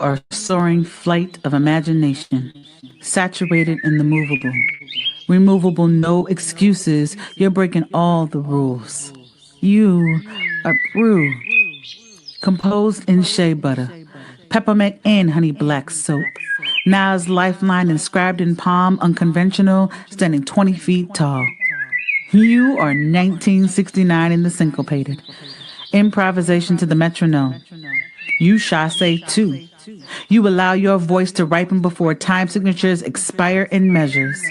are soaring flight of imagination, saturated in the movable. Removable, no excuses. You're breaking all the rules. You are brew, composed in shea butter, peppermint and honey black soap. Nas lifeline inscribed in palm, unconventional, standing 20 feet tall. You are 1969 in the syncopated. Improvisation to the metronome. You chasse too. You allow your voice to ripen before time signatures expire in measures.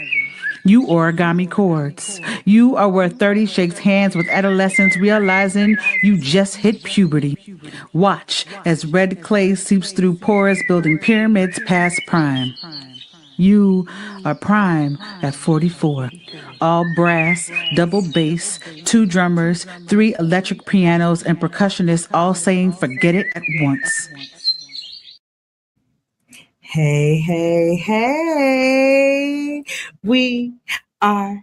You origami chords. You are where 30 shakes hands with adolescents realizing you just hit puberty. Watch as red clay seeps through pores building pyramids past prime. You are prime at 44. All brass, double bass, two drummers, three electric pianos, and percussionists all saying forget it at once. Hey, hey, hey. We are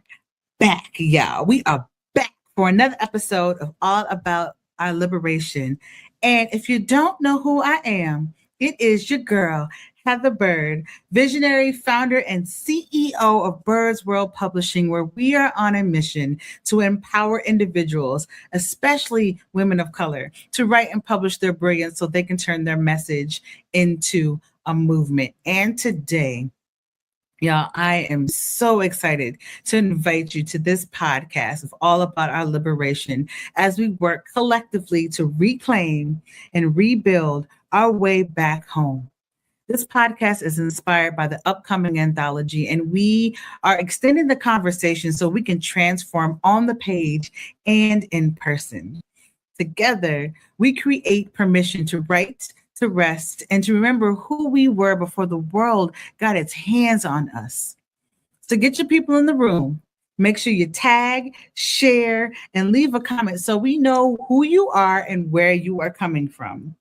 back, y'all. We are back for another episode of All About Our Liberation. And if you don't know who I am, it is your girl, Heather Byrd, visionary founder and CEO of Byrd's World Publishing, where we are on a mission to empower individuals, especially women of color, to write and publish their brilliance so they can turn their message into a movement. And today, y'all, I am so excited to invite you to this podcast of All About Our Liberation as we work collectively to reclaim and rebuild our way back home. This podcast is inspired by the upcoming anthology, and we are extending the conversation so we can transform on the page and in person. Together, we create permission to write, to rest, and to remember who we were before the world got its hands on us. So get your people in the room. Make sure you tag, share, and leave a comment so we know who you are and where you are coming from.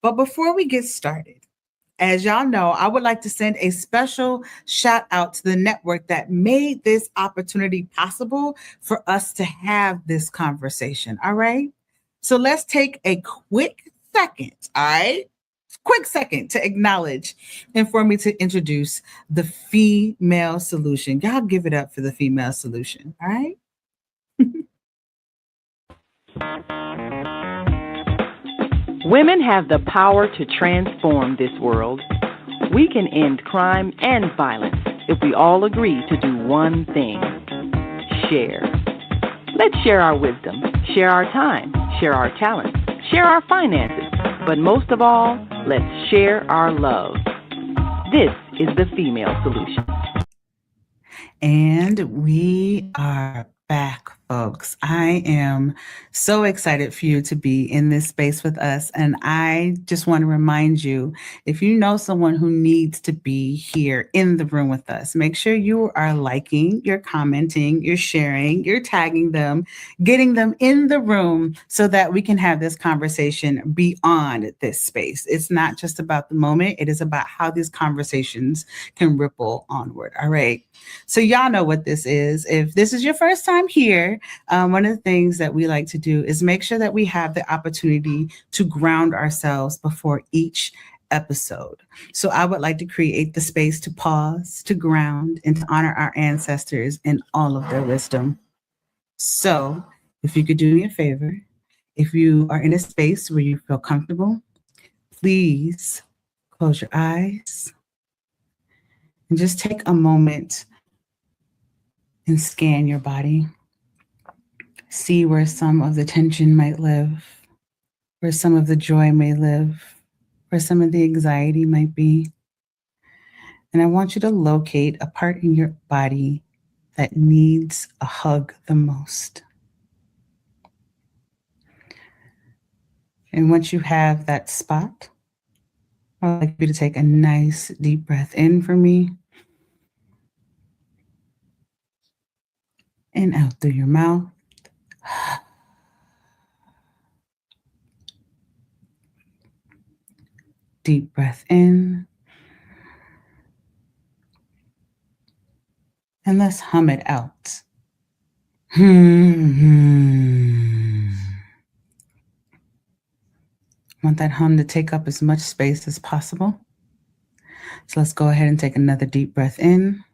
But before we get started, as y'all know, I would like to send a special shout out to the network that made this opportunity possible for us to have this conversation. All right. So let's take a quick second. All right. Quick second to acknowledge and for me to introduce the female solution. Y'all give it up for the female solution. All right. Women have the power to transform this world. We can end crime and violence if we all agree to do one thing: share. Let's share our wisdom, share our time, share our talents, share our finances, but most of all, let's share our love. This is the female solution. And we are back, folks. I am so excited for you to be in this space with us. And I just want to remind you, if you know someone who needs to be here in the room with us, make sure you are liking, you're commenting, you're sharing, you're tagging them, getting them in the room so that we can have this conversation beyond this space. It's not just about the moment. It is about how these conversations can ripple onward. All right. So y'all know what this is. If this is your first time here, one of the things that we like to do is make sure that we have the opportunity to ground ourselves before each episode. So I would like to create the space to pause, to ground, and to honor our ancestors and all of their wisdom. So if you could do me a favor, if you are in a space where you feel comfortable, please close your eyes and just take a moment and scan your body. See where some of the tension might live, where some of the joy may live, where some of the anxiety might be. And I want you to locate a part in your body that needs a hug the most. And once you have that spot, I'd like you to take a nice deep breath in for me and out through your mouth. Deep breath in. And let's hum it out. I want that hum to take up as much space as possible. So let's go ahead and take another deep breath in.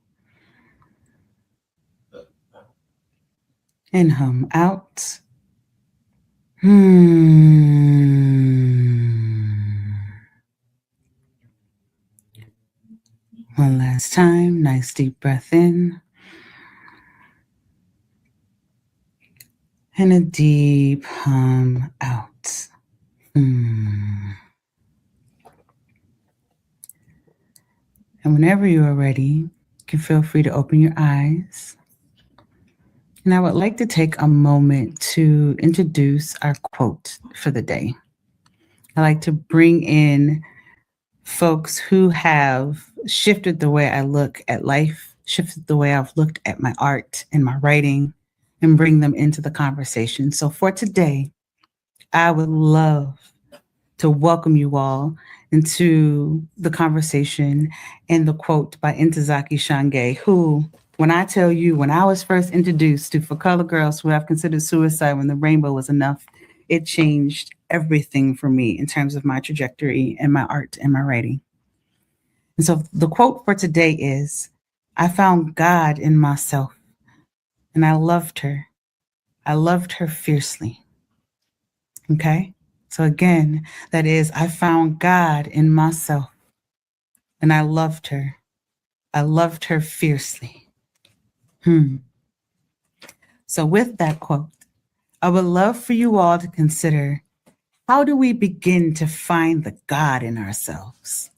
And hum out. One last time, nice deep breath in. And a deep hum out. And whenever you are ready, you can feel free to open your eyes. And I would like to take a moment to introduce our quote for the day. I like to bring in folks who have shifted the way I look at life, shifted the way I've looked at my art and my writing, and bring them into the conversation. So for today, I would love to welcome you all into the conversation and the quote by Ntozake Shange, who, when I tell you, when I was first introduced to For Color Girls Who Have Considered Suicide When the Rainbow Was Enough, it changed everything for me in terms of my trajectory and my art and my writing. And so the quote for today is, I found God in myself, and I loved her. I loved her fiercely. Okay? So again, that is, I found God in myself, and I loved her. I loved her fiercely. So with that quote, I would love for you all to consider, how do we begin to find the God in ourselves?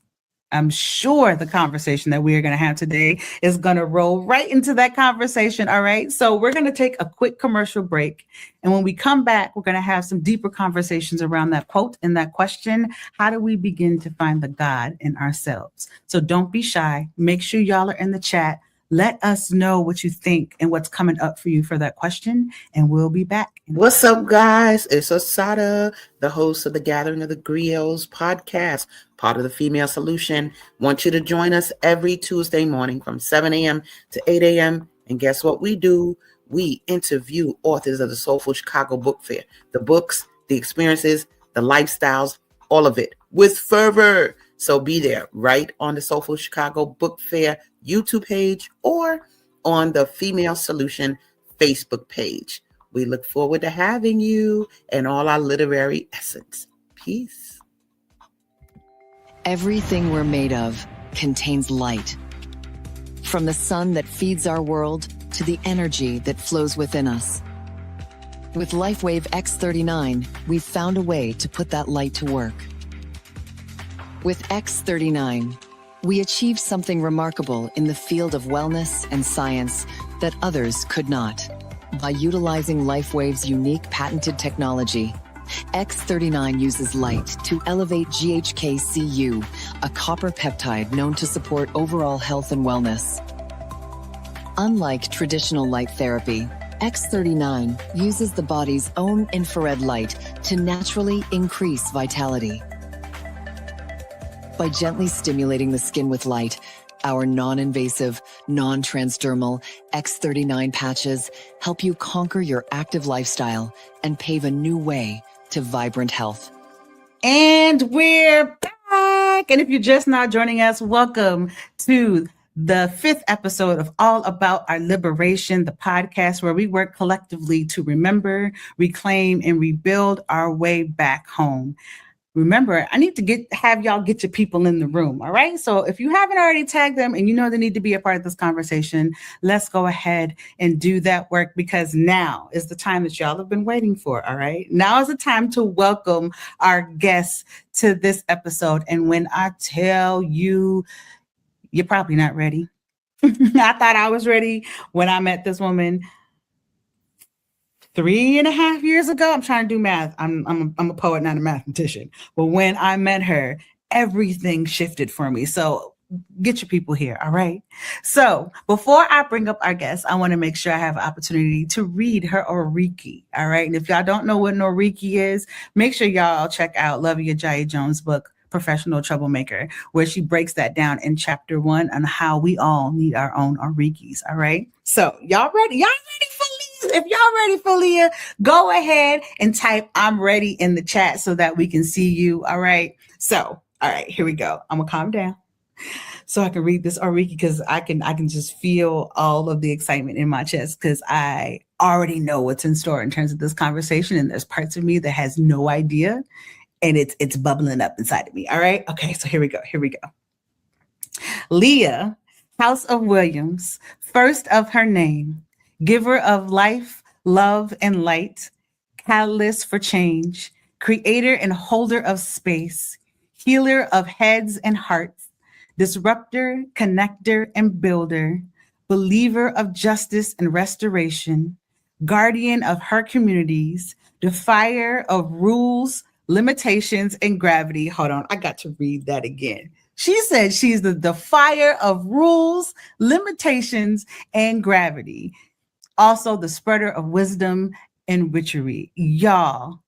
I'm sure the conversation that we are going to have today is going to roll right into that conversation. All right. So we're going to take a quick commercial break. And when we come back, we're going to have some deeper conversations around that quote and that question. How do we begin to find the God in ourselves? So don't be shy. Make sure y'all are in the chat. Let us know what you think and what's coming up for you for that question. And we'll be back. What's up, guys? It's Osada, the host of the Gathering of the Griots podcast, part of the Female Solution. Want you to join us every Tuesday morning from 7 a.m. to 8 a.m. And guess what we do? We interview authors of the Soulful Chicago Book Fair. The books, the experiences, the lifestyles, all of it with fervor. So be there right on the Soulful Chicago Book Fair YouTube page or on the Female Solution Facebook page. We look forward to having you and all our literary essence. Peace. Everything we're made of contains light. From the sun that feeds our world to the energy that flows within us. With LifeWave X39, we've found a way to put that light to work. With X39, we achieved something remarkable in the field of wellness and science that others could not. By utilizing LifeWave's unique patented technology, X39 uses light to elevate GHK-Cu, a copper peptide known to support overall health and wellness. Unlike traditional light therapy, X39 uses the body's own infrared light to naturally increase vitality. By gently stimulating the skin with light, our non-invasive, non-transdermal X39 patches help you conquer your active lifestyle and pave a new way to vibrant health. And we're back. And if you're just now joining us, welcome to the 5th episode of All About Our Liberation, the podcast where we work collectively to remember, reclaim, and rebuild our way back home. Remember, I need to have y'all get your people in the room, all right? So if you haven't already tagged them and you know they need to be a part of this conversation, let's go ahead and do that work, because now is the time that y'all have been waiting for, all right? Now is the time to welcome our guests to this episode. And when I tell you, you're probably not ready. I thought I was ready when I met this woman 3.5 years ago. I'm trying to do math. I'm a poet, not a mathematician. But when I met her, everything shifted for me. So get your people here, all right? So before I bring up our guest, I want to make sure I have an opportunity to read her Oriki, all right? And if y'all don't know what an Oriki is, make sure y'all check out Lovey Ajayi Jones' book, Professional Troublemaker, where she breaks that down in chapter 1 on how we all need our own Orikis, all right? So y'all ready? Y'all ready for Leah? if y'all ready for Leah, go ahead and type "I'm ready" in the chat so that we can see you. All right. So, all right, here we go. I'm gonna calm down so I can read this, Ariki, because I can just feel all of the excitement in my chest because I already know what's in store in terms of this conversation, and there's parts of me that has no idea, and it's bubbling up inside of me. All right. Okay. So here we go. Here we go. Leah, House of Williams, first of her name, giver of life, love, and light, catalyst for change, creator and holder of space, healer of heads and hearts, disruptor, connector, and builder, believer of justice and restoration, guardian of her communities, defier of rules, limitations, and gravity. Hold on, I got to read that again. She said she's the defier of rules, limitations, and gravity. Also the spreader of wisdom and witchery. Y'all,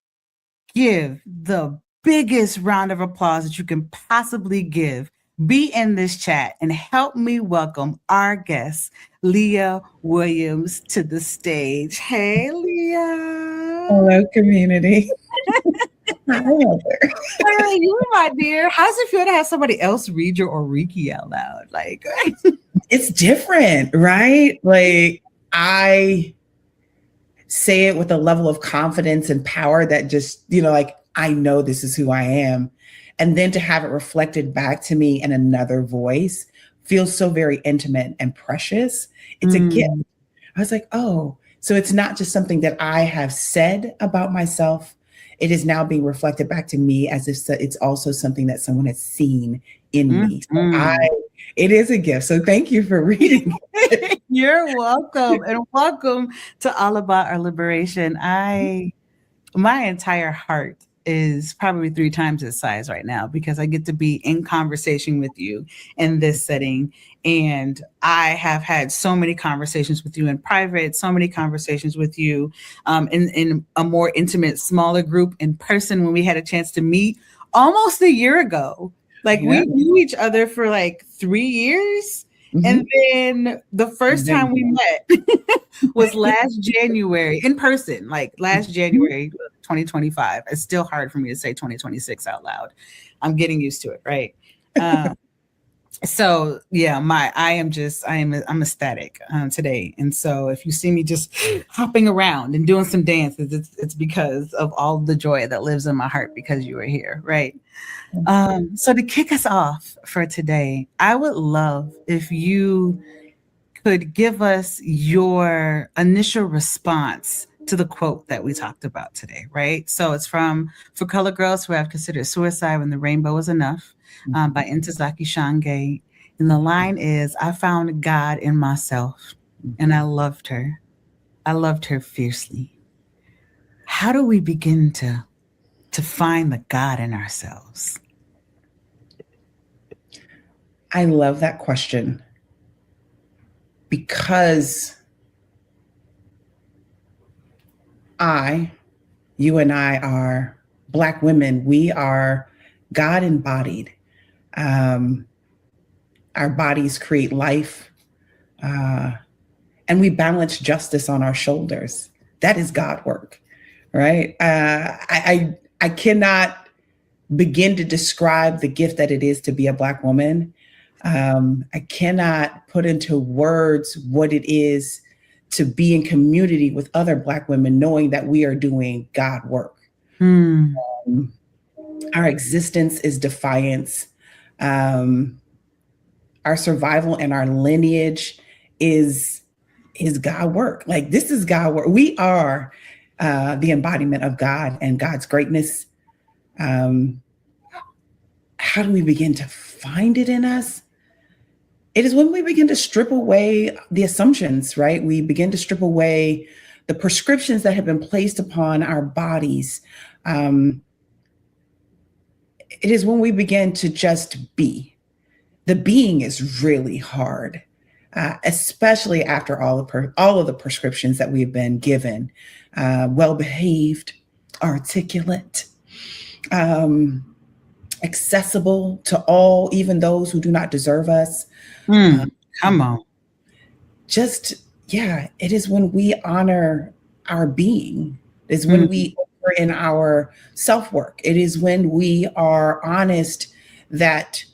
give the biggest round of applause that you can possibly give. Be in this chat and help me welcome our guest, Leah Williams, to the stage. Hey, Leah. Hello, community. Hi, Heather. Hey, you, my dear. How's it feel to have somebody else read your Oriki out loud? Like, It's different, right? Like, I say it with a level of confidence and power that just, like, I know this is who I am. And then to have it reflected back to me in another voice feels so very intimate and precious. It's a gift. I was like, oh, so it's not just something that I have said about myself. It is now being reflected back to me as if it's also something that someone has seen in me. So it is a gift. So thank you for reading. You're welcome. And welcome to All About Our Liberation. My entire heart is probably 3 times its size right now because I get to be in conversation with you in this setting. And I have had so many conversations with you in private, so many conversations with you in a more intimate, smaller group in person when we had a chance to meet almost a year ago. Like we knew each other for like 3 years. And then the first time we met was last January in person, like last January 2025. It's still hard for me to say 2026 out loud. I'm getting used to it, right? So yeah, I'm ecstatic today. And so if you see me just hopping around and doing some dances, it's because of all the joy that lives in my heart because you are here, right? So to kick us off for today, I would love if you could give us your initial response to the quote that we talked about today, right? So it's from For Color Girls Who Have Considered Suicide When the Rainbow Is Enough by Ntozake Shange. And the line is, I found God in myself and I loved her. I loved her fiercely. How do we begin to find the God in ourselves? I love that question because you and I are Black women. We are God embodied. Our bodies create life, and we balance justice on our shoulders. That is God work, right? I cannot begin to describe the gift that it is to be a Black woman. I cannot put into words what it is to be in community with other Black women, knowing that we are doing God work. Our existence is defiance. Our survival and our lineage is God work. Like, this is God work. We are the embodiment of God and God's greatness. How do we begin to find it in us? It is when we begin to strip away the assumptions, right? We begin to strip away the prescriptions that have been placed upon our bodies. It is when we begin to just be. The being is really hard, especially after all of the prescriptions that we've been given. Well-behaved, articulate, accessible to all, even those who do not deserve us. Come on. Just, yeah, it is when we honor our being. It is when we are in our self-work. It is when we are honest that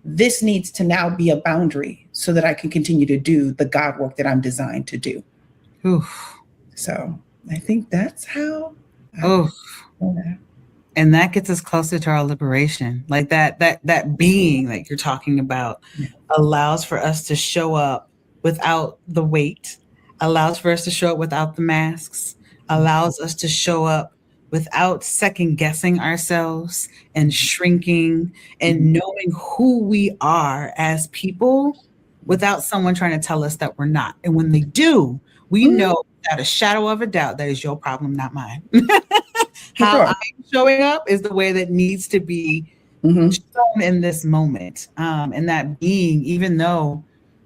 this needs to now be a boundary so that I can continue to do the God work that I'm designed to do. Oof. So I think that's how. Oof. And that gets us closer to our liberation. Like that being that you're talking about allows for us to show up without the weight, allows for us to show up without the masks, allows us to show up without second guessing ourselves and shrinking and knowing who we are as people without someone trying to tell us that we're not. And when they do, we know without a shadow of a doubt that is your problem, not mine. How I'm showing up is the way that needs to be shown in this moment. And that being, even though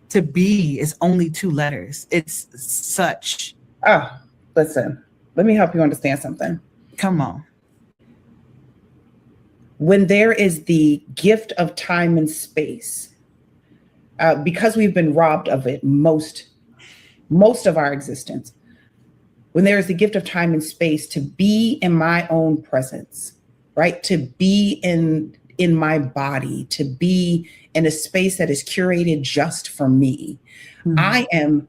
to be is only 2 letters, it's such. Oh, listen, let me help you understand something. Come on. When there is the gift of time and space, because we've been robbed of it most of our existence, when there is the gift of time and space to be in my own presence, right? To be in my body, to be in a space that is curated just for me. I am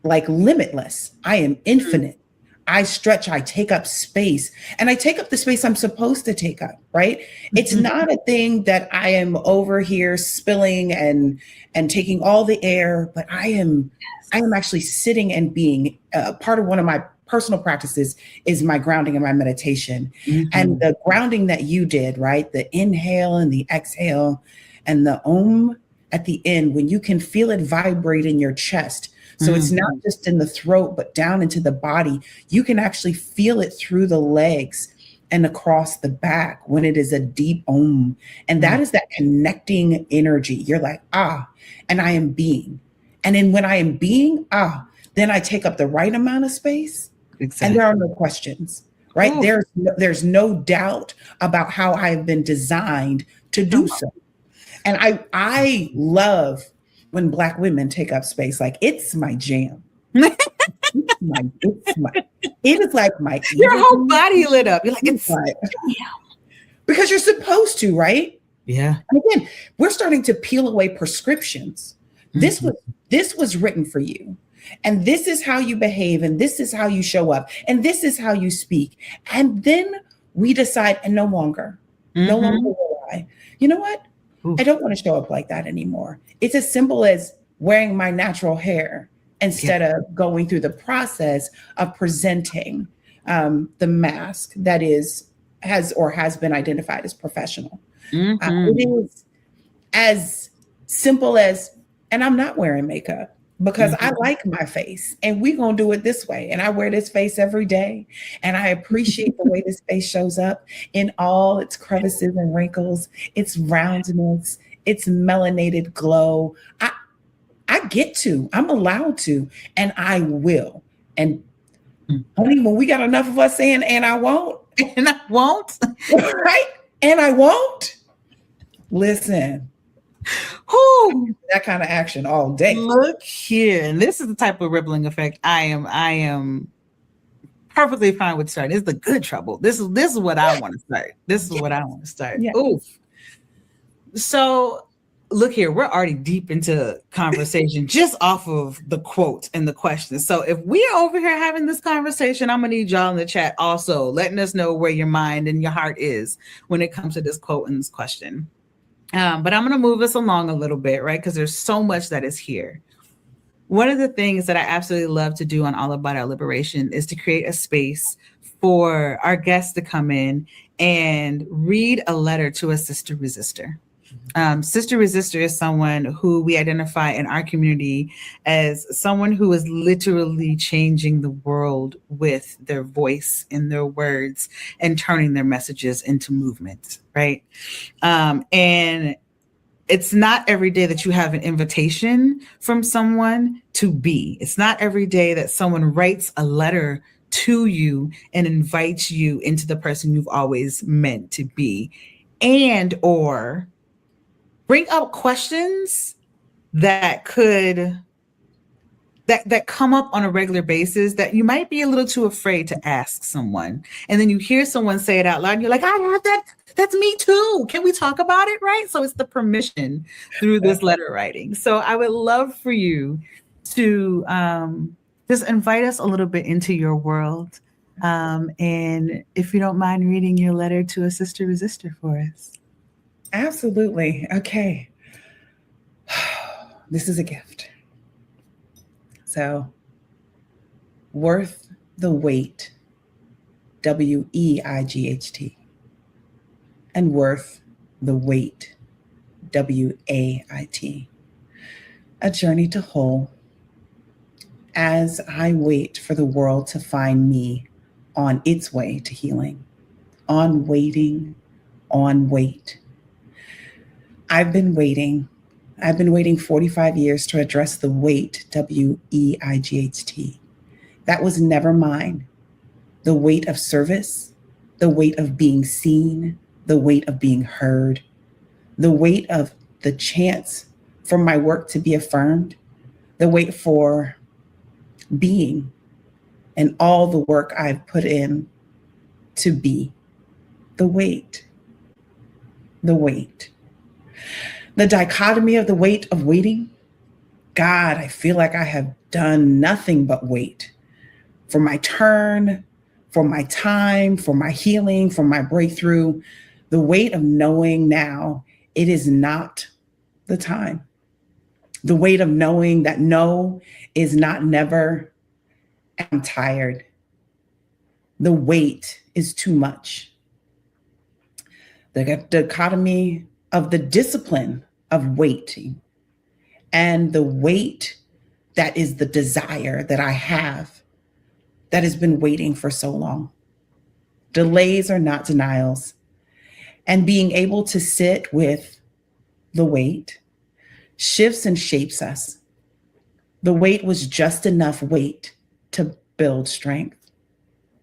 like limitless. I am infinite. I stretch, I take up space, and I take up the space I'm supposed to take up, right? It's not a thing that I am over here spilling and taking all the air, but I am actually sitting and being part of one of my personal practices is my grounding and my meditation. And the grounding that you did, right? The inhale and the exhale and the om at the end, when you can feel it vibrate in your chest. So it's not just in the throat, but down into the body. You can actually feel it through the legs and across the back when it is a deep om. And that is that connecting energy. You're like, and I am being. And then when I am being, then I take up the right amount of space. Exactly. And there are no questions, right? There's no doubt about how I have been designed to do so. And I love when Black women take up space. Like, it's my jam. It is like my your whole body lit up. You're like, it's like, because you're supposed to, right? Yeah. And again, we're starting to peel away prescriptions. This was written for you. And this is how you behave, and this is how you show up, and this is how you speak. And then we decide, and no longer will I. You know what? I don't want to show up like that anymore. It's as simple as wearing my natural hair instead of going through the process of presenting the mask that has been identified as professional. It is as simple as, and I'm not wearing makeup because I like my face, and we're going to do it this way. And I wear this face every day, and I appreciate the way this face shows up in all its crevices and wrinkles, its roundness, its melanated glow. I'm allowed to, and I will. And honey, when we got enough of us saying, and I won't, and I won't, right? And I won't. Listen. That kind of action all day. Look here, and this is the type of rippling effect I am perfectly fine with starting. This is the good trouble. This is what I want to start. This is what I want to start. Yeah. Oof. So look here, we're already deep into conversation just off of the quote and the question. So if we are over here having this conversation, I'm gonna need y'all in the chat also letting us know where your mind and your heart is when it comes to this quote and this question. But I'm going to move us along a little bit, right? Because there's so much that is here. One of the things that I absolutely love to do on All About Our Liberation is to create a space for our guests to come in and read a letter to a sister resistor. Sister resistor is someone who we identify in our community as someone who is literally changing the world with their voice and their words and turning their messages into movement, right? And it's not every day that you have an invitation from someone to be. It's not every day that someone writes a letter to you and invites you into the person you've always meant to be, and or bring up questions that could that come up on a regular basis that you might be a little too afraid to ask someone. And then you hear someone say it out loud and you're like, I have that. That's me too. Can we talk about it? Right. So it's the permission through this letter writing. So I would love for you to just invite us a little bit into your world. And if you don't mind reading your letter to a sister resistor for us. Absolutely. Okay. This is a gift. So, worth the wait, WEIGHT, and worth the wait, WAIT. A journey to whole. As I wait for the world to find me on its way to healing, on waiting, on wait. I've been waiting 45 years to address the weight, WEIGHT. That was never mine. The weight of service, the weight of being seen, the weight of being heard, the weight of the chance for my work to be affirmed, the weight for being, and all the work I've put in to be. The weight. The dichotomy of the weight of waiting. God, I feel like I have done nothing but wait for my turn, for my time, for my healing, for my breakthrough. The weight of knowing now it is not the time. The weight of knowing that no is not never. I'm tired. The weight is too much. The dichotomy of the discipline of waiting and the weight that is the desire that I have that has been waiting for so long. Delays are not denials. And being able to sit with the weight shifts and shapes us. The weight was just enough weight to build strength.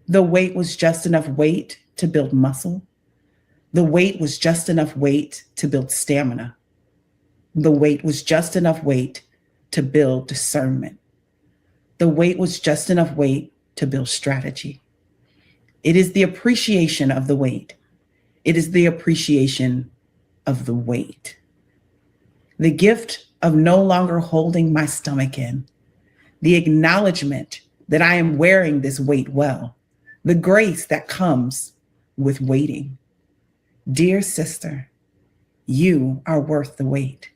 The weight was just enough weight to build muscle. The weight was just enough weight to build stamina. The weight was just enough weight to build discernment. The weight was just enough weight to build strategy. It is the appreciation of the weight. It is the appreciation of the weight. The gift of no longer holding my stomach in. The acknowledgement that I am wearing this weight well. The grace that comes with waiting. Dear sister, you are worth the wait.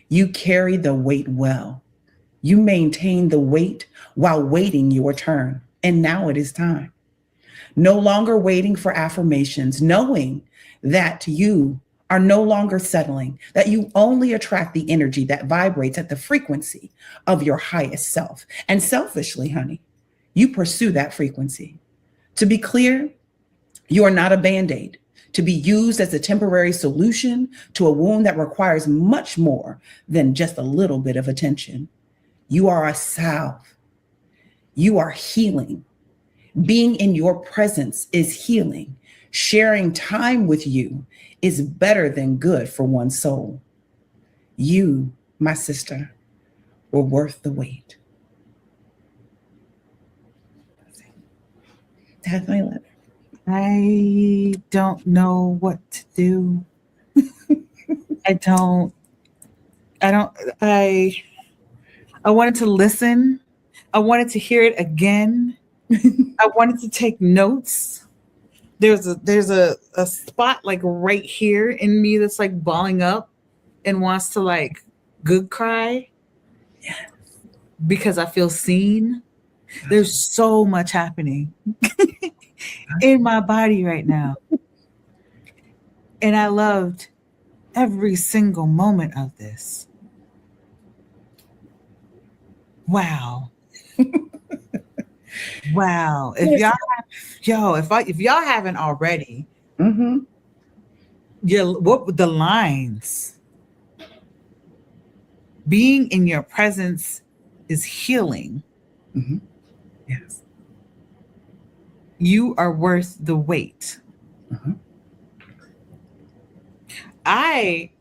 You carry the weight well. You maintain the weight while waiting your turn. And now it is time. No longer waiting for affirmations, knowing that you are no longer settling, that you only attract the energy that vibrates at the frequency of your highest self. And selfishly, honey, you pursue that frequency. To be clear, you are not a Band-Aid to be used as a temporary solution to a wound that requires much more than just a little bit of attention. You are a salve. You are healing. Being in your presence is healing. Sharing time with you is better than good for one's soul. You, my sister, were worth the wait. That's my letter. I don't know what to do. I wanted to listen. I wanted to hear it again. I wanted to take notes. There's a spot like right here in me that's like balling up and wants to like good cry. Yes. Because I feel seen. There's so much happening in my body right now. And I loved every single moment of this. Wow. Wow. If y'all haven't already, what the lines? Being in your presence is healing. Mm-hmm. Yes. You are worth the wait. Mm-hmm. I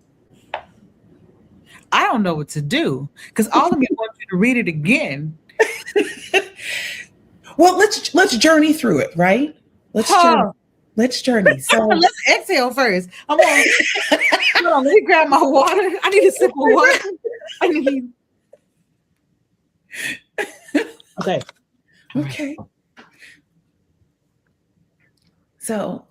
don't know what to do because all of me want you to read it again. Well, let's journey through it, right? Let's journey. So let's exhale first. Hold on, let me grab my water. I need a sip of water. Okay. Okay. So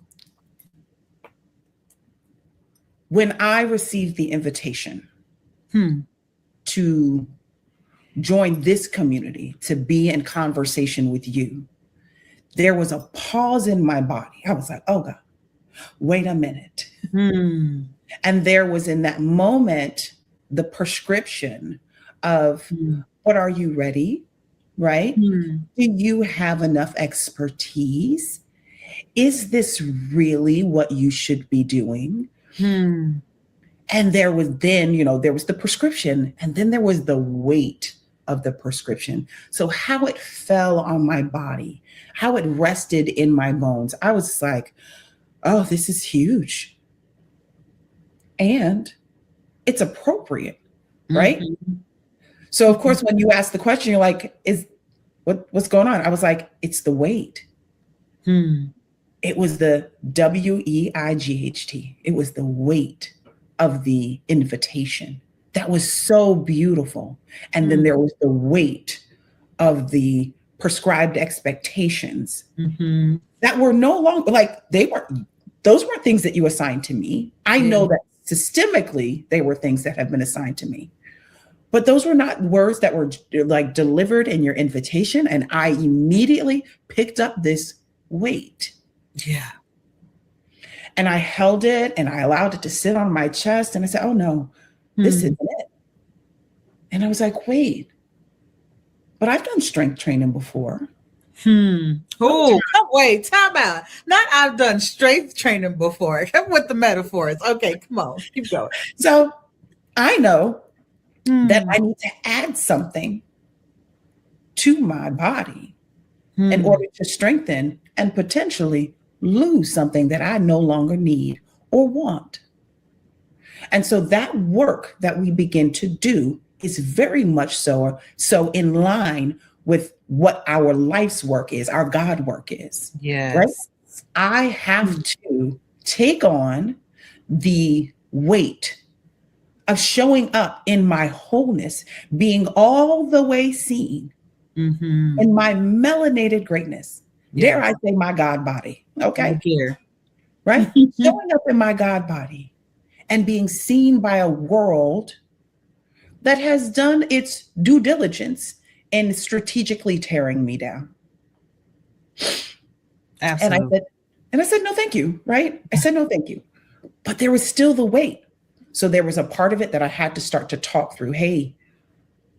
when I received the invitation to join this community, to be in conversation with you, there was a pause in my body. I was like, oh God, wait a minute. And there was in that moment, the prescription of what are you ready? Right? Do you have enough expertise? Is this really what you should be doing? And there was then, there was the prescription, and then there was the weight of the prescription. So how it fell on my body, how it rested in my bones. I was like, oh, this is huge. And it's appropriate, right? So of course, when you ask the question, you're like, what's going on? I was like, it's the weight. It was the WEIGHT. It was the weight of the invitation. That was so beautiful. And then there was the weight of the prescribed expectations that were no longer those weren't things that you assigned to me. I know that systemically they were things that have been assigned to me, but those were not words that were like delivered in your invitation. And I immediately picked up this weight. Yeah. And I held it and I allowed it to sit on my chest. And I said, oh no, this isn't it. And I was like, wait, but I've done strength training before. Oh, wait, time out. Not I've done strength training before. Come with the metaphors. Okay, come on, keep going. So I know that I need to add something to my body in order to strengthen and potentially lose something that I no longer need or want. And so that work that we begin to do is very much so in line with what our life's work is, our God work is. Yes. Right? I have to take on the weight of showing up in my wholeness, being all the way seen in my melanated greatness. Dare I say my God body? Okay. Right? Showing up in my God body and being seen by a world that has done its due diligence in strategically tearing me down. Absolutely. And I said, no, thank you. Right? I said, no, thank you. But there was still the weight. So there was a part of it that I had to start to talk through. Hey,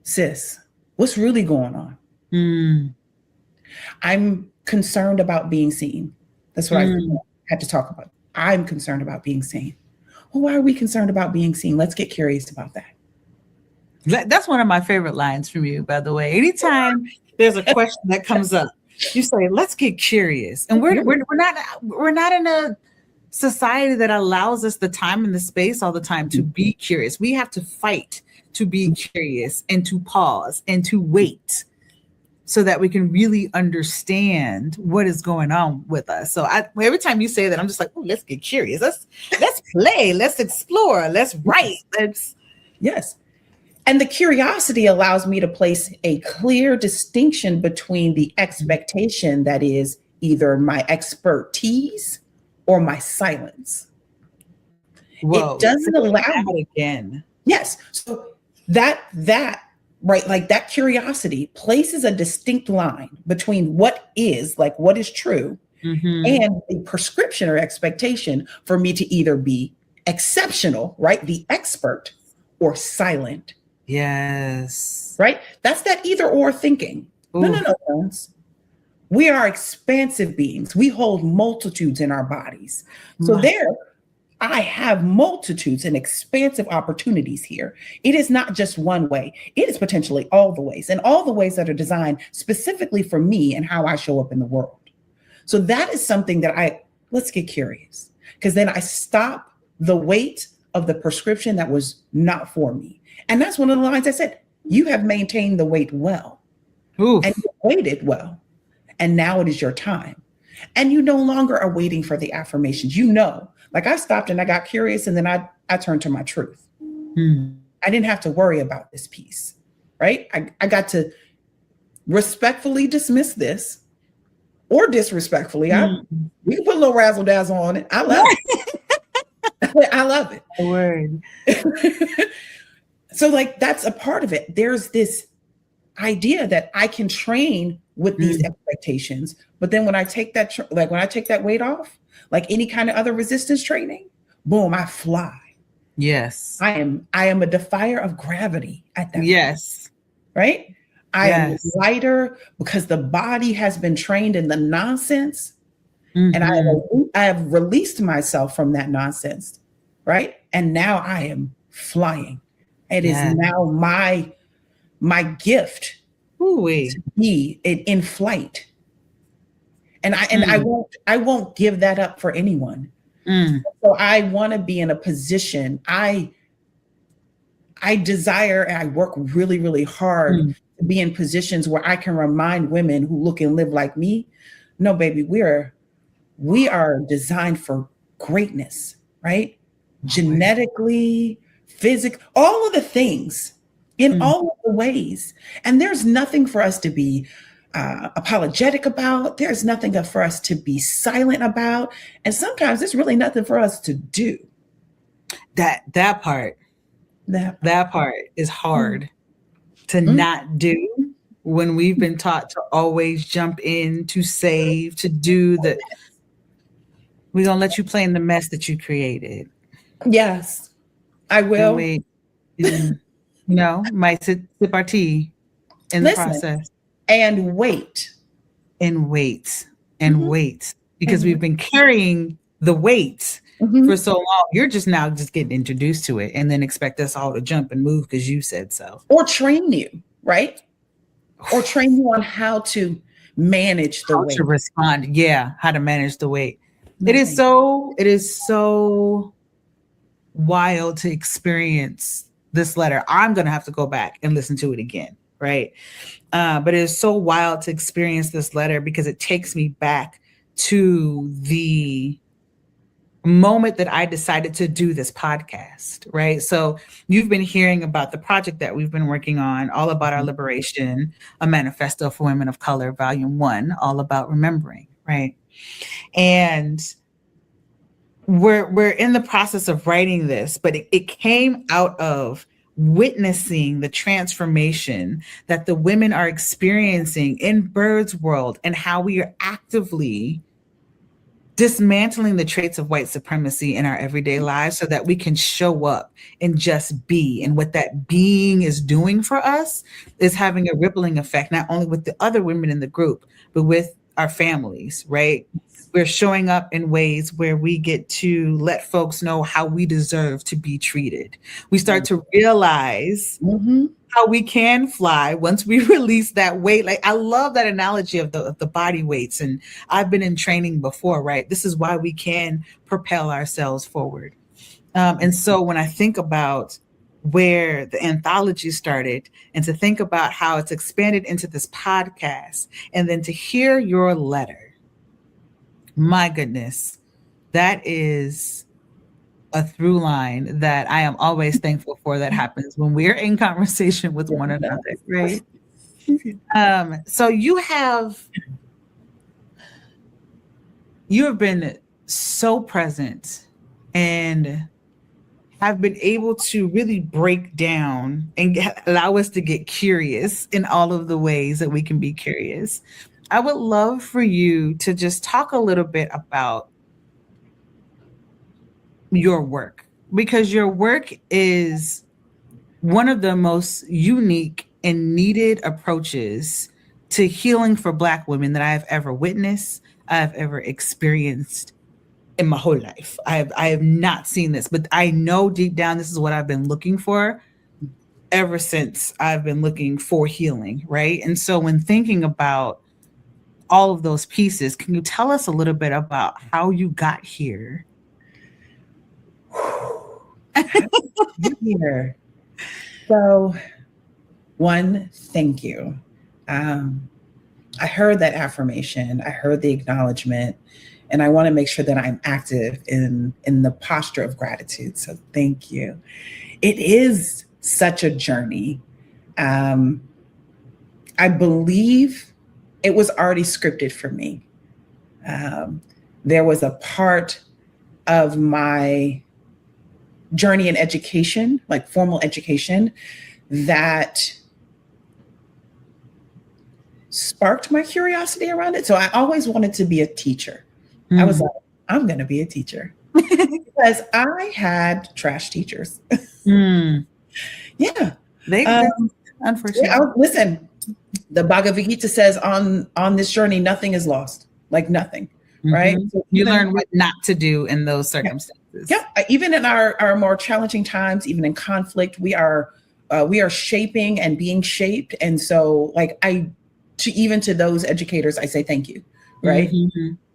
sis, what's really going on? I'm concerned about being seen. That's what I had to talk about. I'm concerned about being seen. Well, why are we concerned about being seen? Let's get curious about that. That's one of my favorite lines from you, by the way. Anytime there's a question that comes up, you say, let's get curious. And we're not in a society that allows us the time and the space all the time to be curious. We have to fight to be curious and to pause and to wait so that we can really understand what is going on with us. So every time you say that, I'm just like, oh, let's get curious. Let's play. Let's explore. Let's write. Yes. And the curiosity allows me to place a clear distinction between the expectation that is either my expertise or my silence. Whoa, it doesn't allow me again. Yes. So that right, like that curiosity places a distinct line between what is true and the prescription or expectation for me to either be exceptional, right, the expert, or silent. Yes. Right? That's that either or thinking. Ooh. No, friends. We are expansive beings. We hold multitudes in our bodies. So I have multitudes and expansive opportunities here. It is not just one way. It is potentially all the ways, and all the ways that are designed specifically for me and how I show up in the world. So that is something that let's get curious, because then I stop the weight of the prescription that was not for me. And that's one of the lines I said, You have maintained the weight well. Oof. And you waited well. And now it is your time. And you no longer are waiting for the affirmations. You know, like I stopped and I got curious and then I turned to my truth. I didn't have to worry about this piece, right? I got to respectfully dismiss this or disrespectfully. We can put a little razzle dazzle on it. I love it. I love it. Word. So like, that's a part of it. There's this idea that I can train with these expectations, but then when I take that, when I take that weight off, like any kind of other resistance training, boom, I fly. Yes. I am a defier of gravity at that yes. point, right? I am lighter because the body has been trained in the nonsense, and I have released myself from that nonsense, right? And now I am flying. It is now my gift to be in flight, and I won't give that up for anyone. So I want to be in a position. I desire, and I work really, really hard to be in positions where I can remind women who look and live like me, no, baby, we are designed for greatness, right? Genetically, physically, all of the things, in all of the ways. And there's nothing for us to be apologetic about. There's nothing for us to be silent about. And sometimes there's really nothing for us to do. That part is hard to not do when we've been taught to always jump in, to save, to do the, we're going to let you play in the mess that you created. Yes, I will. Might sip our tea in the process. And wait. Because we've been carrying the weight for so long. You're just getting introduced to it and then expect us all to jump and move because you said so. Or train you, right? Or train you on how to manage the weight. To respond. Yeah, how to manage the weight. It is so wild to experience this letter. I'm going to have to go back and listen to it again, right? But it is so wild to experience this letter because it takes me back to the moment that I decided to do this podcast, right? So you've been hearing about the project that we've been working on, All About Our Liberation, a manifesto for women of color, volume 1, all about remembering, right? And we're in the process of writing this, but it came out of witnessing the transformation that the women are experiencing in Byrd's world and how we are actively dismantling the traits of white supremacy in our everyday lives so that we can show up and just be. And what that being is doing for us is having a rippling effect, not only with the other women in the group, but with our families, right? We're showing up in ways where we get to let folks know how we deserve to be treated. We start to realize how we can fly once we release that weight. Like, I love that analogy of the body weights. And I've been in training before, right? This is why we can propel ourselves forward. And so when I think about where the anthology started and to think about how it's expanded into this podcast and then to hear your letter, my goodness, that is a through line that I am always thankful for that happens when we're in conversation with one another, right? So you have been so present and have been able to really break down and allow us to get curious in all of the ways that we can be curious. I would love for you to just talk a little bit about your work, because your work is one of the most unique and needed approaches to healing for Black women that I have ever witnessed, I have ever experienced in my whole life. I have not seen this, but I know deep down this is what I've been looking for ever since I've been looking for healing, right? And so when thinking about all of those pieces, can you tell us a little bit about how you got here? Here. So One, thank you. I heard that affirmation. I heard the acknowledgement, and I want to make sure that I'm active in the posture of gratitude. So thank you. It is such a journey. I believe it was already scripted for me. There was a part of my journey in education, like formal education, that sparked my curiosity around it. So I always wanted to be a teacher. I was like, I'm going to be a teacher because I had trash teachers. Yeah. Unfortunately. Listen, the Bhagavad Gita says on this journey, nothing is lost, like nothing. Right. So you learn what not to do in those circumstances. Yeah. Even in our more challenging times, even in conflict, we are shaping and being shaped. And so like to those educators, I say thank you. Right.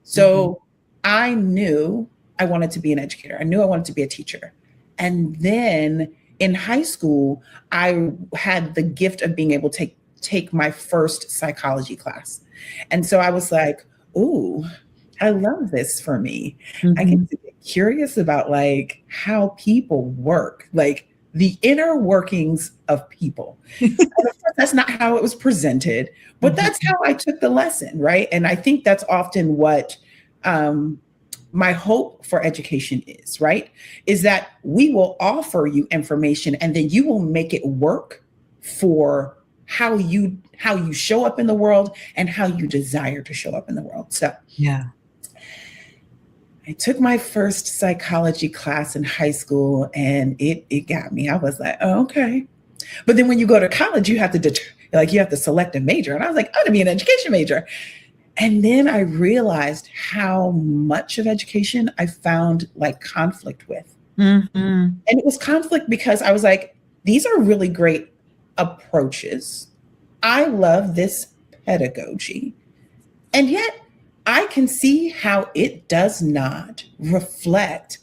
So I knew I wanted to be an educator. I knew I wanted to be a teacher. And then in high school, I had the gift of being able to take my first psychology class. And so I was like, ooh, I love this for me. I get to get curious about like how people work, like the inner workings of people. And of course, that's not how it was presented, but that's how I took the lesson, right? And I think that's often what my hope for education is, right? Is that we will offer you information and then you will make it work for how you show up in the world and how you desire to show up in the world. So yeah. I took my first psychology class in high school and it got me. I was like, oh, okay. But then when you go to college, you have to select a major. And I was like, I'm gonna be an education major. And then I realized how much of education I found like conflict with. And it was conflict because I was like, these are really great approaches. I love this pedagogy. And yet I can see how it does not reflect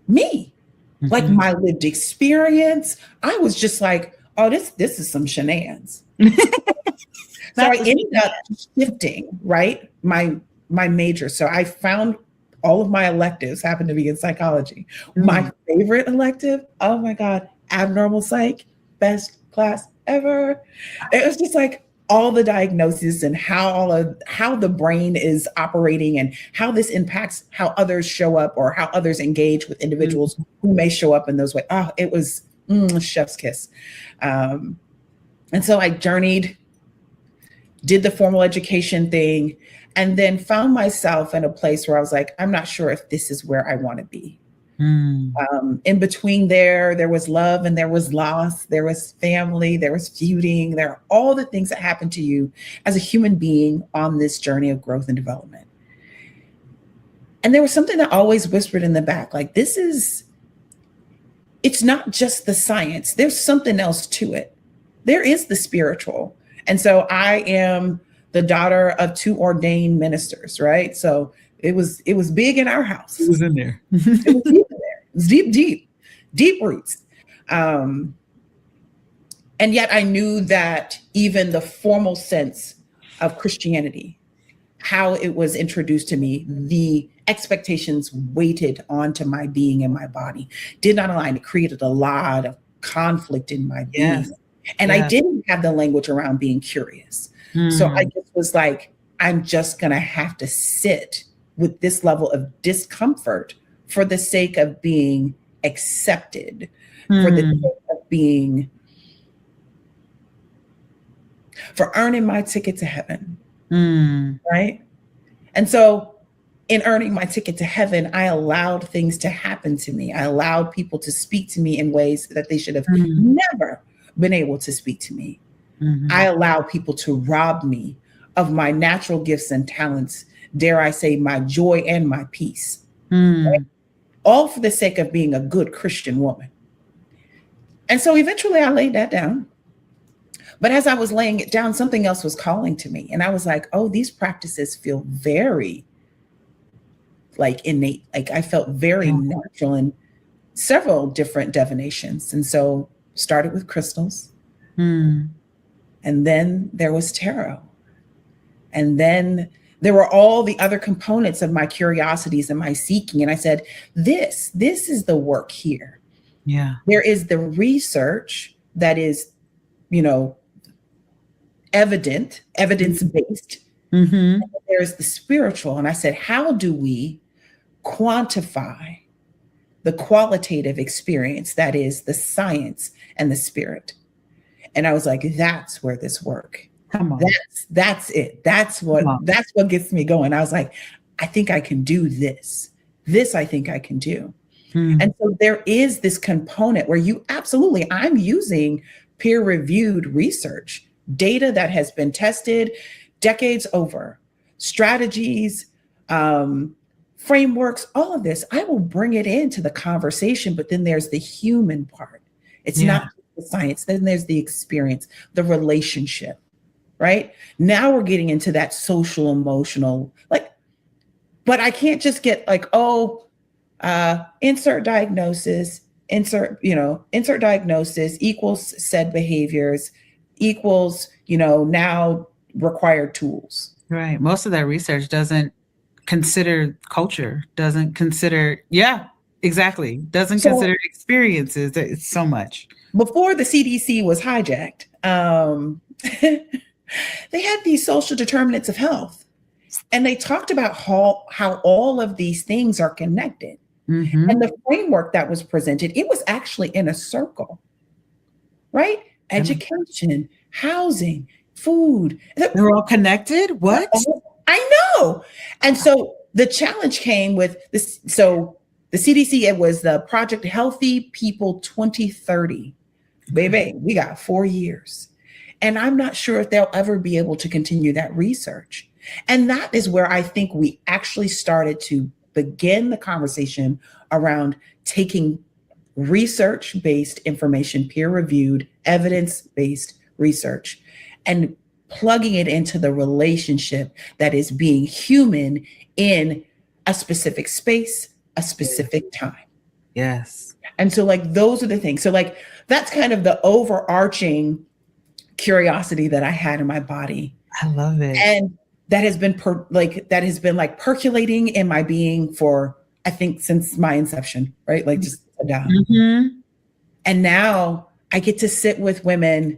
me, like my lived experience. I was just like, oh, this is some shenanigans. So I ended up shifting, right, my major. So I found all of my electives happened to be in psychology. My favorite elective, oh my God, abnormal psych, best class ever. It was just like all the diagnosis and how the brain is operating and how this impacts how others show up or how others engage with individuals who may show up in those ways. Oh, it was chef's kiss. And so I journeyed, did the formal education thing, and then found myself in a place where I was like, I'm not sure if this is where I want to be. In between there was love and there was loss, there was family, there was feuding, there are all the things that happen to you as a human being on this journey of growth and development. And there was something that always whispered in the back, like, it's not just the science, there's something else to it. There is the spiritual. And so I am the daughter of 2 ordained ministers, right? So it was big in our house. It was in there. It was deep in there. It was deep roots. And yet I knew that even the formal sense of Christianity, how it was introduced to me, the expectations weighted onto my being and my body did not align. It created a lot of conflict in my being. And I didn't have the language around being curious. So I just was like, I'm just going to have to sit with this level of discomfort for the sake of being accepted, for the sake of for earning my ticket to heaven. Right. And so in earning my ticket to heaven, I allowed things to happen to me. I allowed people to speak to me in ways that they should have never been able to speak to me. I allow people to rob me of my natural gifts and talents, dare I say, my joy and my peace, right? All for the sake of being a good Christian woman. And so eventually I laid that down. But as I was laying it down, something else was calling to me. And I was like, oh, these practices feel very like innate. Like I felt very natural in several different divinations. And so started with crystals. And then there was tarot. And then there were all the other components of my curiosities and my seeking. And I said, this is the work here. Yeah. There is the research that is, evidence-based. Mm-hmm. There's the spiritual. And I said, how do we quantify the qualitative experience that is the science and the spirit? And I was like, that's where this work. Come on. That's it. That's what gets me going. I was like, I think I can do this. This I think I can do. Mm. And so there is this component where I'm using peer-reviewed research, data that has been tested decades over, strategies, frameworks, all of this. I will bring it into the conversation, but then there's the human part. It's not the science. Then there's the experience, the relationship, right? Now we're getting into that social, emotional, but I can't just get insert diagnosis equals said behaviors equals, now required tools. Right. Most of that research doesn't consider culture, doesn't consider consider experiences. It's so much. Before the CDC was hijacked, they had these social determinants of health, and they talked about how all of these things are connected. Mm-hmm. And the framework that was presented, it was actually in a circle, right? Education, housing, food. They're all connected? What? I know. And so the challenge came with this. So the CDC, it was the Project Healthy People 2030. Baby, we got 4 years. And I'm not sure if they'll ever be able to continue that research. And that is where I think we actually started to begin the conversation around taking research-based information, peer-reviewed, evidence-based research, and plugging it into the relationship that is being human in a specific space, a specific time. Yes. And so those are the things. So that's kind of the overarching curiosity that I had in my body. I love it. And that has been percolating in my being for, I think, since my inception, right? Just down. Mm-hmm. And now I get to sit with women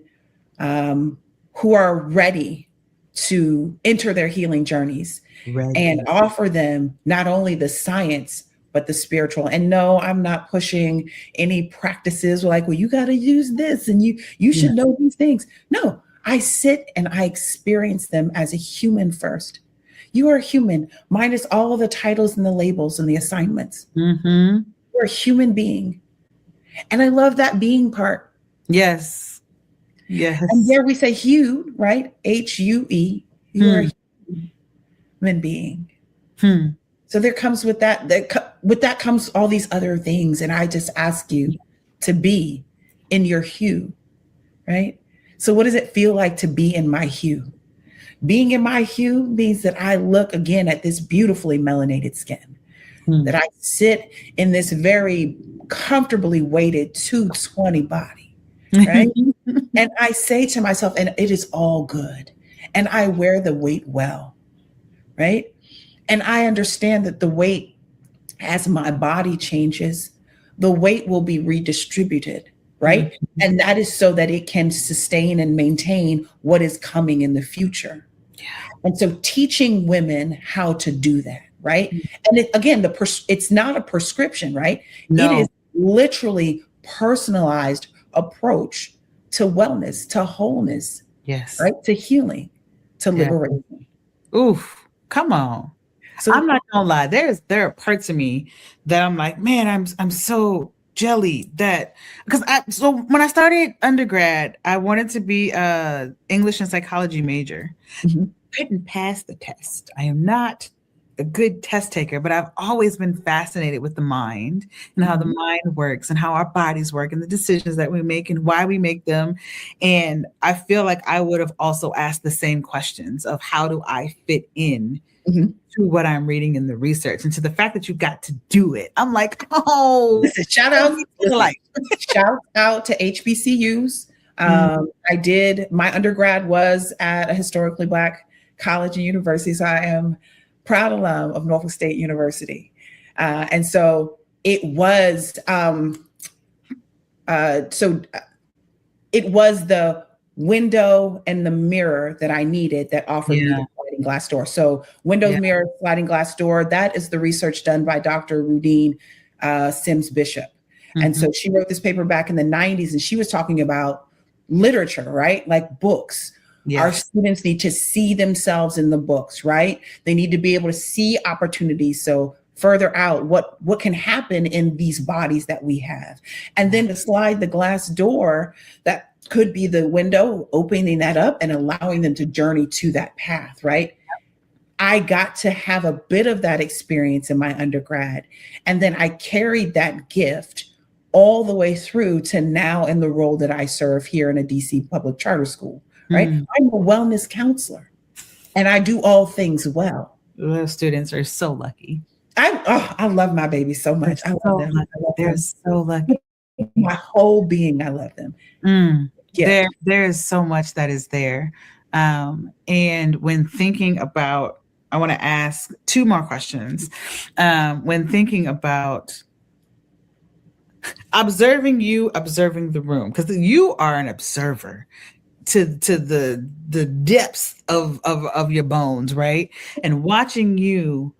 who are ready to enter their healing journeys and offer them not only the science, but the spiritual. And no, I'm not pushing any practices well, you got to use this and you should know these things. No, I sit and I experience them as a human first. You are human, minus all of the titles and the labels and the assignments. Mm-hmm. You're a human being. And I love that being part. Yes. Yes. And there we say hue, right? H-U-E. You're a human being. So there comes with that comes all these other things. And I just ask you to be in your hue, right? So what does it feel like to be in my hue? Being in my hue means that I look again at this beautifully melanated skin, that I sit in this very comfortably weighted 220 body, right? And I say to myself, and it is all good. And I wear the weight well, right? And I understand that the weight, as my body changes, the weight will be redistributed, right? Mm-hmm. And that is so that it can sustain and maintain what is coming in the future. Yeah. And so teaching women how to do that, right? Mm-hmm. And again, it's not a prescription, right? No. It is literally personalized approach to wellness, to wholeness, yes, right? To healing, to liberation. Oof, come on. So I'm not gonna lie. There are parts of me that I'm like, man, I'm so jelly that so when I started undergrad, I wanted to be a English and psychology major. Mm-hmm. Couldn't pass the test. I am not a good test taker, but I've always been fascinated with the mind and how the mind works and how our bodies work and the decisions that we make and why we make them. And I feel like I would have also asked the same questions of how do I fit in to what I'm reading in the research, and to the fact that you got to do it. I'm like, oh, shout out to HBCUs. My undergrad was at a historically Black college and university. So I am proud alum of Norfolk State University. And so it was, it was the window and the mirror that I needed that offered me the sliding glass door. So windows, mirror, sliding glass door, that is the research done by Dr. Rudine Sims Bishop. And so she wrote this paper back in the 90s, and she was talking about literature, right? Like books. Our students need to see themselves in the books, right? They need to be able to see opportunities. So further out, what can happen in these bodies that we have. And then to slide the glass door, that could be the window, opening that up and allowing them to journey to that path, right? I got to have a bit of that experience in my undergrad. And then I carried that gift all the way through to now in the role that I serve here in a DC public charter school, right? I'm a wellness counselor and I do all things well. Those students are so lucky. I love my babies so much. I love them. They're so lucky. My whole being, I love them. There is so much that is there. And when thinking about, I want to ask two more questions. When thinking about observing the room, because you are an observer to the depths of your bones, right? And watching you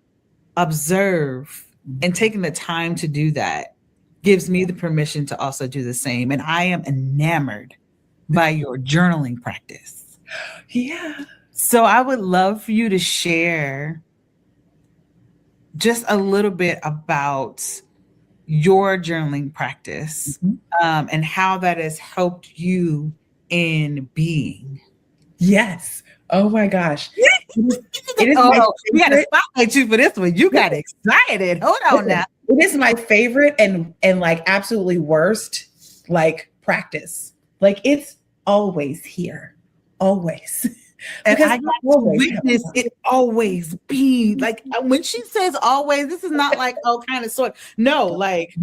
observe and taking the time to do that gives me the permission to also do the same. And I am enamored by your journaling practice. Yeah. So I would love for you to share just a little bit about your journaling practice and how that has helped you in being. Yes. Oh my gosh. We got to spotlight you for this one. You got excited. Hold on now. It is my favorite and like absolutely worst like practice. Like it's always here. Always. And I got to witness it always be like when she says always, this is not like kind of sort. No, like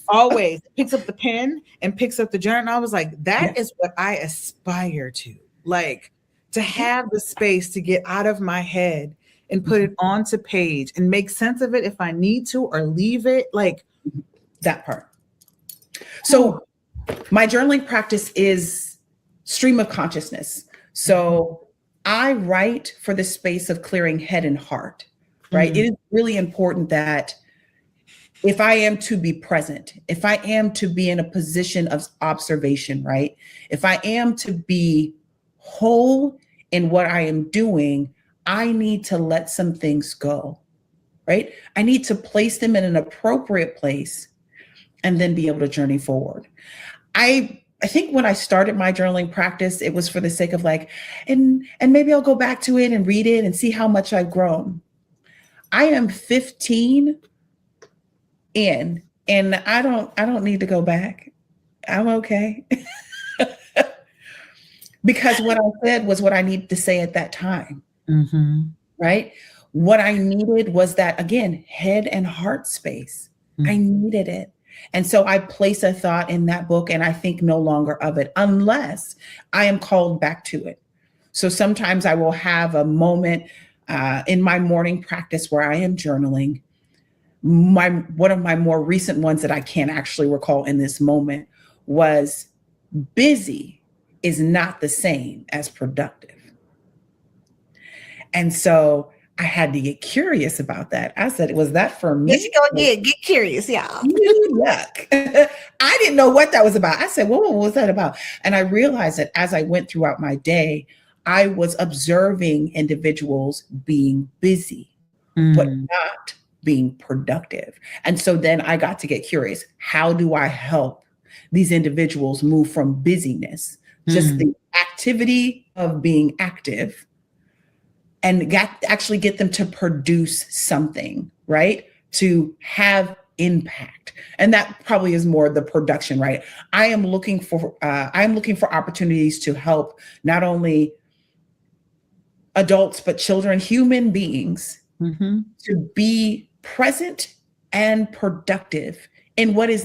always picks up the pen and picks up the journal. And I was like, that is what I aspire to, like to have the space to get out of my head and put it onto page and make sense of it if I need to, or leave it, like that part. So my journaling practice is stream of consciousness. So I write for the space of clearing head and heart, right? It is really important that if I am to be present, if I am to be in a position of observation, right? If I am to be whole in what I am doing, I need to let some things go, right? I need to place them in an appropriate place and then be able to journey forward. I think when I started my journaling practice, it was for the sake of like, and maybe I'll go back to it and read it and see how much I've grown. I am 15 in, and I don't need to go back. I'm okay. Because what I said was what I needed to say at that time, right? What I needed was that, again, head and heart space. I needed it. And so I place a thought in that book and I think no longer of it unless I am called back to it. So sometimes I will have a moment in my morning practice where I am journaling. One of my more recent ones that I can't actually recall in this moment was busy is not the same as productive. And so I had to get curious about that. I said, was that for me? Let's go again. Get curious, y'all. Yuck. I didn't know what that was about. I said, well, what was that about? And I realized that as I went throughout my day, I was observing individuals being busy, but not being productive. And so then I got to get curious. How do I help these individuals move from busyness, just the activity of being active, and actually get them to produce something, right? To have impact. And that probably is more the production, right? I'm looking for opportunities to help not only adults, but children, human beings, to be present and productive in what it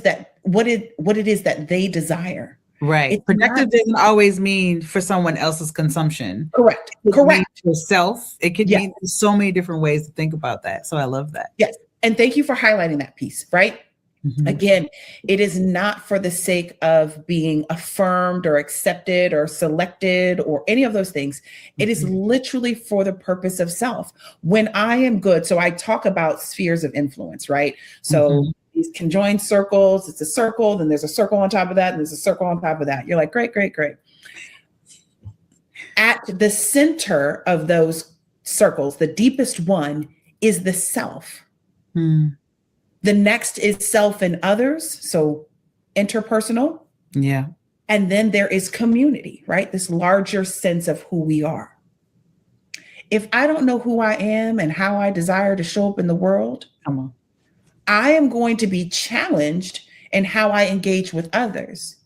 is that they desire. Right. It's Productive not doesn't always mean for someone else's consumption. correct. It Correct. means yourself. It could Yes. mean so many different ways to think about that. So I love that. Yes. And thank you for highlighting that piece, right? Mhm. Again, it is not for the sake of being affirmed or accepted or selected or any of those things. It is literally for the purpose of self. When I am good, so I talk about spheres of influence, right? So these conjoined circles, it's a circle, then there's a circle on top of that, and there's a circle on top of that. You're like, great, great, great. At the center of those circles, the deepest one is the self. Mm. The next is self and others, so interpersonal. Yeah. And then there is community, right? This larger sense of who we are. If I don't know who I am and how I desire to show up in the world, Come on. I am going to be challenged in how I engage with others.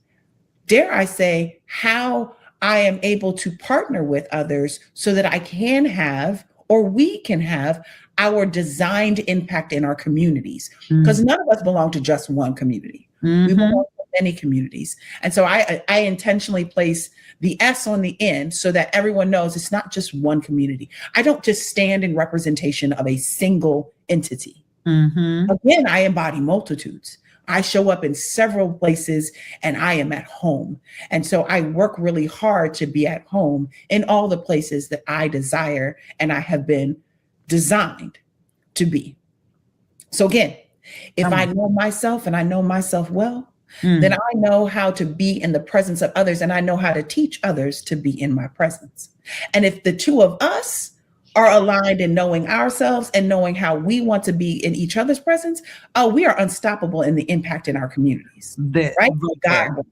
Dare I say, how I am able to partner with others so that I can have, or we can have, our designed impact in our communities. Because none of us belong to just one community. We belong to many communities. And so I intentionally place the S on the end so that everyone knows it's not just one community. I don't just stand in representation of a single entity. Again, I embody multitudes. I show up in several places and I am at home. And so I work really hard to be at home in all the places that I desire and I have been designed to be. So again, if I know myself and I know myself well, then I know how to be in the presence of others and I know how to teach others to be in my presence. And if the two of us are aligned in knowing ourselves and knowing how we want to be in each other's presence, we are unstoppable in the impact in our communities. Right? God,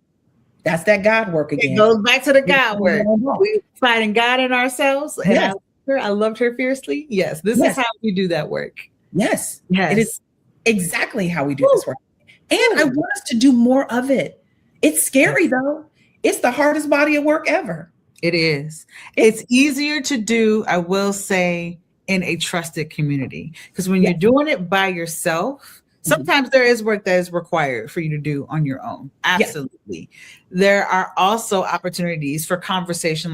that's that God work again. It goes back to the God work. We fighting God in ourselves. And I loved her fiercely. Yes, this is how we do that work. Yes. It is exactly how we do this work. And I want us to do more of it. It's scary though. It's the hardest body of work ever. It is. It's easier to do, I will say, in a trusted community. Because when you're doing it by yourself, sometimes there is work that is required for you to do on your own. Absolutely. There are also opportunities for conversations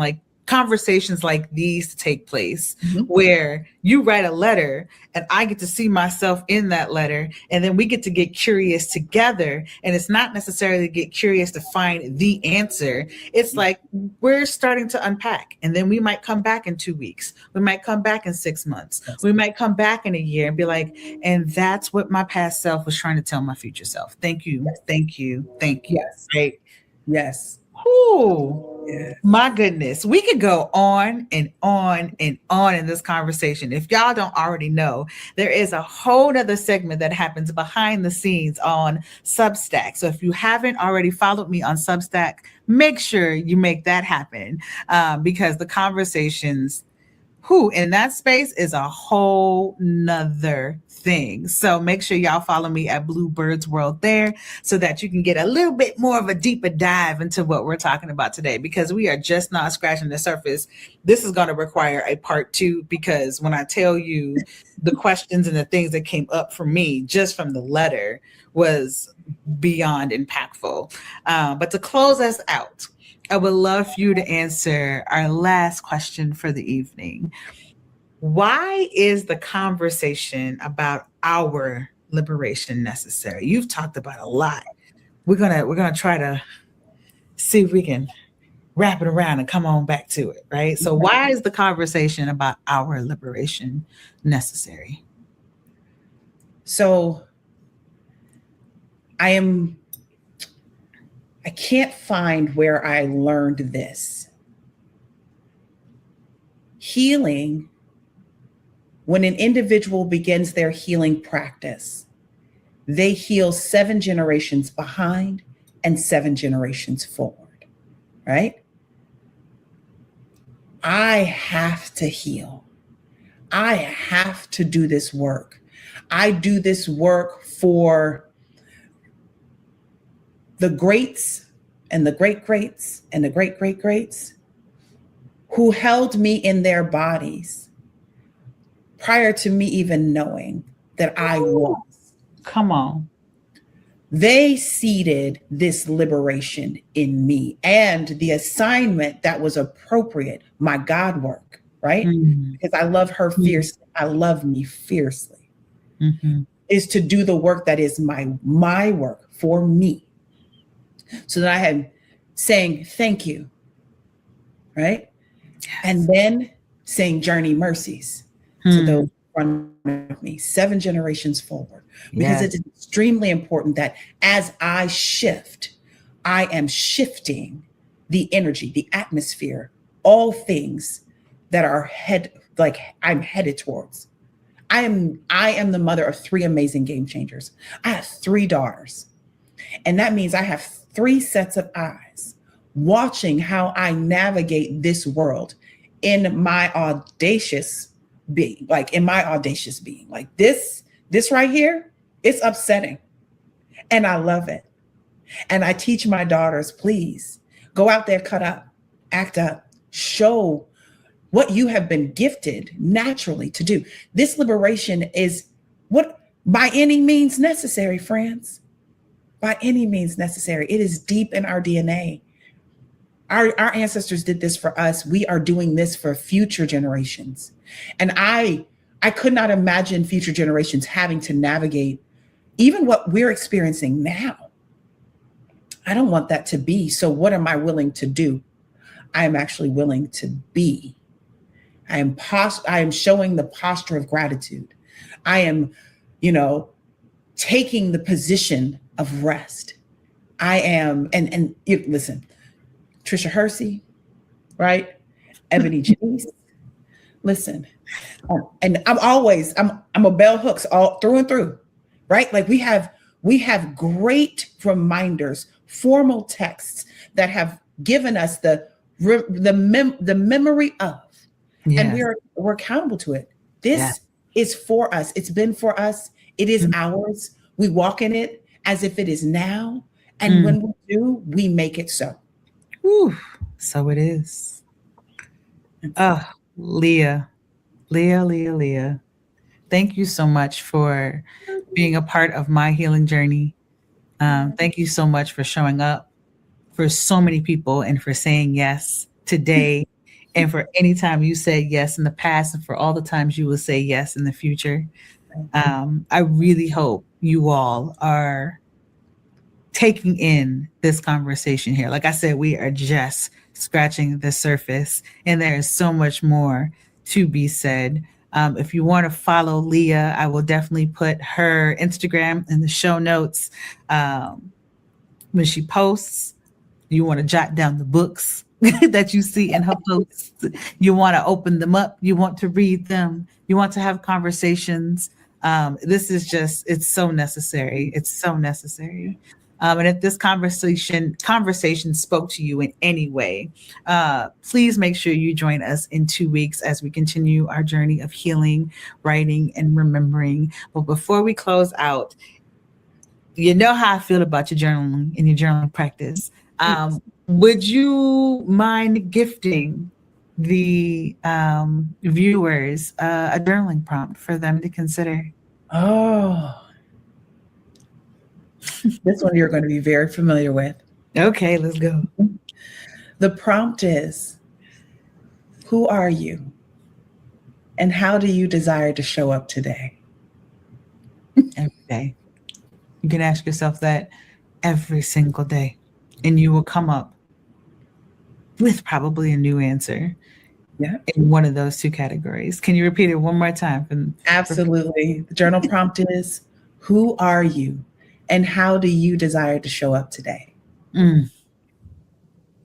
like these to take place where you write a letter and I get to see myself in that letter and then we get to get curious together. And it's not necessarily get curious to find the answer. It's like we're starting to unpack and then we might come back in 2 weeks. We might come back in 6 months. We might come back in a year and be like, and that's what my past self was trying to tell my future self. Thank you. Thank you. Thank you. Yes. Right. Yes. Ooh, my goodness. We could go on and on and on in this conversation. If y'all don't already know, there is a whole other segment that happens behind the scenes on Substack. So if you haven't already followed me on Substack, make sure you make that happen because the conversations in that space is a whole nother thing. So make sure y'all follow me at Bird's World there so that you can get a little bit more of a deeper dive into what we're talking about today, because we are just not scratching the surface. This is going to require a part 2, because when I tell you the questions and the things that came up for me just from the letter was beyond impactful. But to close us out, I would love for you to answer our last question for the evening. Why is the conversation about our liberation necessary? You've talked about a lot. We're gonna try to see if we can wrap it around and come on back to it, right? So why is the conversation about our liberation necessary? So I can't find where I learned this. Healing, when an individual begins their healing practice, they heal 7 generations behind and 7 generations forward, right? I have to heal. I have to do this work. I do this work for the greats and the great greats and the great great greats who held me in their bodies prior to me even knowing that I was. Come on. they seeded this liberation in me and the assignment that was appropriate, my God work, right? Mm. Because I love her fiercely. I love me fiercely. Mm-hmm. Is to do the work that is my work for me. So that I am saying thank you, right? Yes. And then saying journey mercies to those in front of me, 7 generations forward. Because Yes. it's extremely important that as I shift, I am shifting the energy, the atmosphere, all things that are I'm headed towards. I am the mother of 3 amazing game changers. I have 3 daughters. And that means I have 3 sets of eyes watching how I navigate this world in my audacious being, like this right here, it's upsetting. And I love it. And I teach my daughters, please go out there, cut up, act up, show what you have been gifted naturally to do. This liberation is what by any means necessary, friends. By any means necessary. It is deep in our DNA. Our ancestors did this for us. We are doing this for future generations. And I could not imagine future generations having to navigate even what we're experiencing now. I don't want that to be. So what am I willing to do? I am actually willing to be. I am showing the posture of gratitude. I am, taking the position of rest. I am, and listen, Trisha Hersey, right? Ebony Janice, listen. And I'm a bell hooks all through and through, right? Like we have great reminders, formal texts that have given us the memory of. Yes. And we're accountable to it. This is for us. It's been for us. It is ours. We walk in it as if it is now. And when we do, we make it so. Whew. So it is. Leah. Thank you so much for being a part of my healing journey. Thank you so much for showing up for so many people and for saying yes today. And for any time you said yes in the past and for all the times you will say yes in the future. I really hope you all are taking in this conversation here. Like I said, we are just scratching the surface and there is so much more to be said. If you want to follow Leah, I will definitely put her Instagram in the show notes. When she posts, you want to jot down the books that you see in her posts. You want to open them up. You want to read them. You want to have conversations. This is it's so necessary. It's so necessary. And if this conversation spoke to you in any way, please make sure you join us in 2 weeks as we continue our journey of healing, writing, and remembering. But before we close out, you know how I feel about your journaling and your journaling practice. Would you mind gifting the viewers a journaling prompt for them to consider? Oh, this one you're going to be very familiar with. Okay, let's go. The prompt is, who are you? And how do you desire to show up today? Every day. You can ask yourself that every single day, and you will come up with probably a new answer in one of those 2 categories. Can you repeat it one more time? Absolutely. The journal prompt is, who are you? And how do you desire to show up today?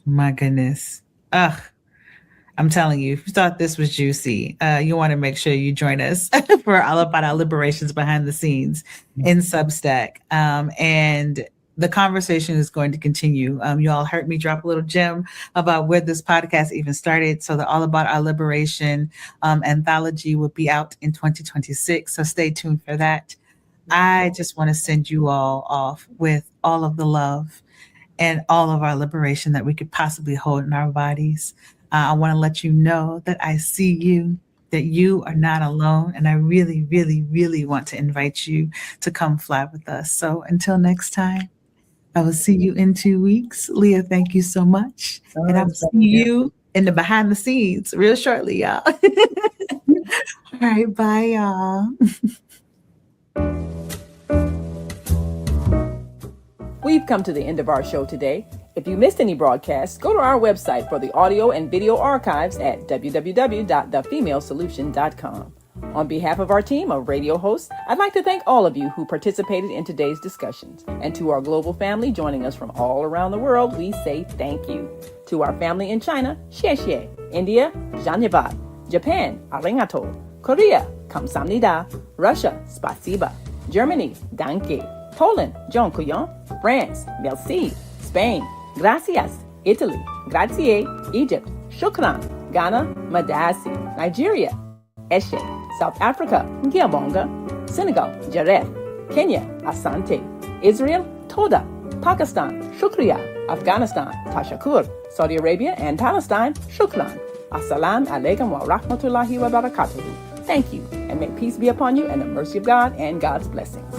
My goodness. I'm telling you, if you thought this was juicy, you want to make sure you join us for all about our liberations behind the scenes in Substack. And the conversation is going to continue. You all heard me drop a little gem about where this podcast even started. So the All About Our Liberation anthology will be out in 2026. So stay tuned for that. I just want to send you all off with all of the love and all of our liberation that we could possibly hold in our bodies. I want to let you know that I see you, that you are not alone. And I really, really, really want to invite you to come fly with us. So until next time, I will see you in 2 weeks. Leah, thank you so much. And I'll see you in the behind the scenes real shortly, y'all. All right, bye, y'all. We've come to the end of our show today. If you missed any broadcasts, go to our website for the audio and video archives at www.thefemalesolution.com. On behalf of our team of radio hosts, I'd like to thank all of you who participated in today's discussions. And to our global family joining us from all around the world, we say thank you. To our family in China, xie xie. India, Dhanyavad. Japan, arigato. Korea, kamsamnida. Russia, spasiba. Germany, danke. Poland, dziękuję. France, merci. Spain, gracias. Italy, grazie. Egypt, shukran. Ghana, madasi. Nigeria, eshe. South Africa, Ngiyabonga. Senegal, Jareth. Kenya, Asante. Israel, Toda. Pakistan, Shukriya. Afghanistan, Tashakur. Saudi Arabia and Palestine, Shukran. Assalamu alaikum wa rahmatullahi wa barakatuhu. Thank you, and may peace be upon you and the mercy of God and God's blessings.